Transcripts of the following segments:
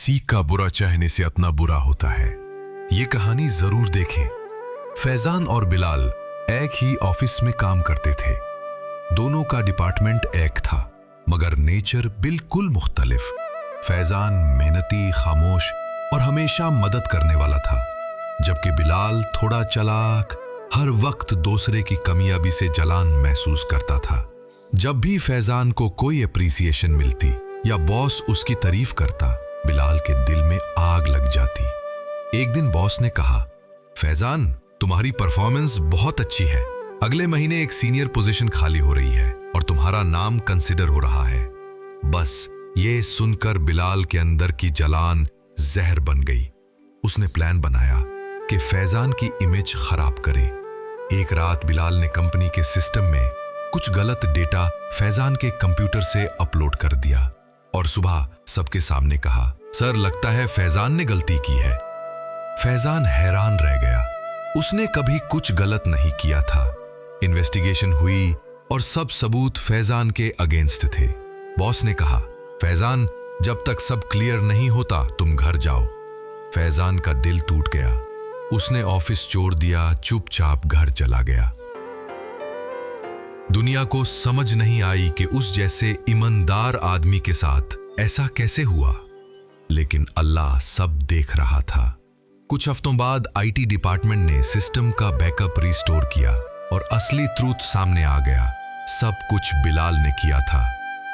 किसी का बुरा चाहने से इतना बुरा होता है। ये कहानी जरूर देखें। फैजान और बिलाल एक ही ऑफिस में काम करते थे। दोनों का डिपार्टमेंट एक था, मगर नेचर बिल्कुल मुख्तलिफ। फैजान मेहनती, खामोश और हमेशा मदद करने वाला था, जबकि बिलाल थोड़ा चालाक, हर वक्त दूसरे की कामयाबी से जलान महसूस करता था। जब भी फैजान को कोई अप्रिसिएशन मिलती या बॉस उसकी तारीफ करता, बिलाल के दिल में आग लग जाती। एक दिन बॉस ने कहा, फैजान, तुम्हारी परफॉर्मेंस बहुत अच्छी है। अगले महीने एक सीनियर पोजीशन खाली हो रही है और तुम्हारा नाम कंसिडर हो रहा है। बस ये सुनकर बिलाल के अंदर की जलान जहर बन गई। उसने प्लान बनाया कि फैजान की इमेज खराब करे। एक रात बिलाल ने कंपनी के सिस्टम में कुछ गलत डेटा फैजान के कंप्यूटर से अपलोड कर दिया और सुबह सबके सामने कहा, सर, लगता है फैजान ने गलती की है। फैजान हैरान रह गया। उसने कभी कुछ गलत नहीं किया था। इन्वेस्टिगेशन हुई और सब सबूत फैजान के अगेंस्ट थे। बॉस ने कहा, फैजान, जब तक सब क्लियर नहीं होता तुम घर जाओ। फैजान का दिल टूट गया। उसने ऑफिस छोड़ दिया, चुपचाप घर चला गया। दुनिया को समझ नहीं आई कि उस जैसे ईमानदार आदमी के साथ ऐसा कैसे हुआ, लेकिन अल्लाह सब देख रहा था। कुछ हफ्तों बाद आईटी डिपार्टमेंट ने सिस्टम का बैकअप रिस्टोर किया और असली ट्रूथ सामने आ गया। सब कुछ बिलाल ने किया था।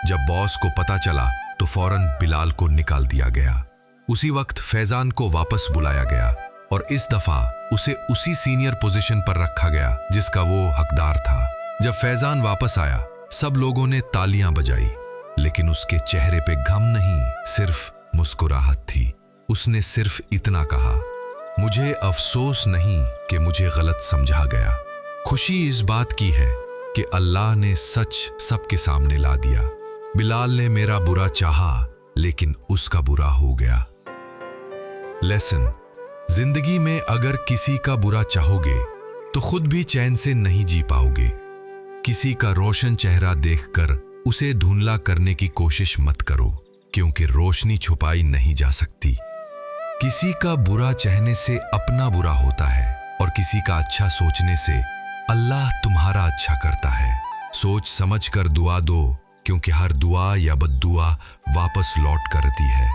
जब बॉस को पता चला तो फौरन बिलाल को निकाल दिया गया। उसी वक्त फैजान को वापस बुलाया गया और इस दफा उसे उसी सीनियर पोजीशन पर रखा गया जिसका वो हकदार था। जब फैजान वापस आया, सब लोगों ने तालियां बजाई, लेकिन उसके चेहरे पे गम नहीं, सिर्फ मुस्कुराहट थी। उसने सिर्फ इतना कहा, मुझे अफसोस नहीं कि मुझे गलत समझा गया। खुशी इस बात की है कि अल्लाह ने सच सबके सामने ला दिया। बिलाल ने मेरा बुरा चाहा, लेकिन उसका बुरा हो गया। लेसन, जिंदगी में अगर किसी का बुरा चाहोगे तो खुद भी चैन से नहीं जी पाओगे। किसी का रोशन चेहरा देखकर उसे धुंधला करने की कोशिश मत करो, क्योंकि रोशनी छुपाई नहीं जा सकती। किसी का बुरा चाहने से अपना बुरा होता है और किसी का अच्छा सोचने से अल्लाह तुम्हारा अच्छा करता है। सोच समझ कर दुआ दो, क्योंकि हर दुआ या बद्दुआ वापस लौट करती है।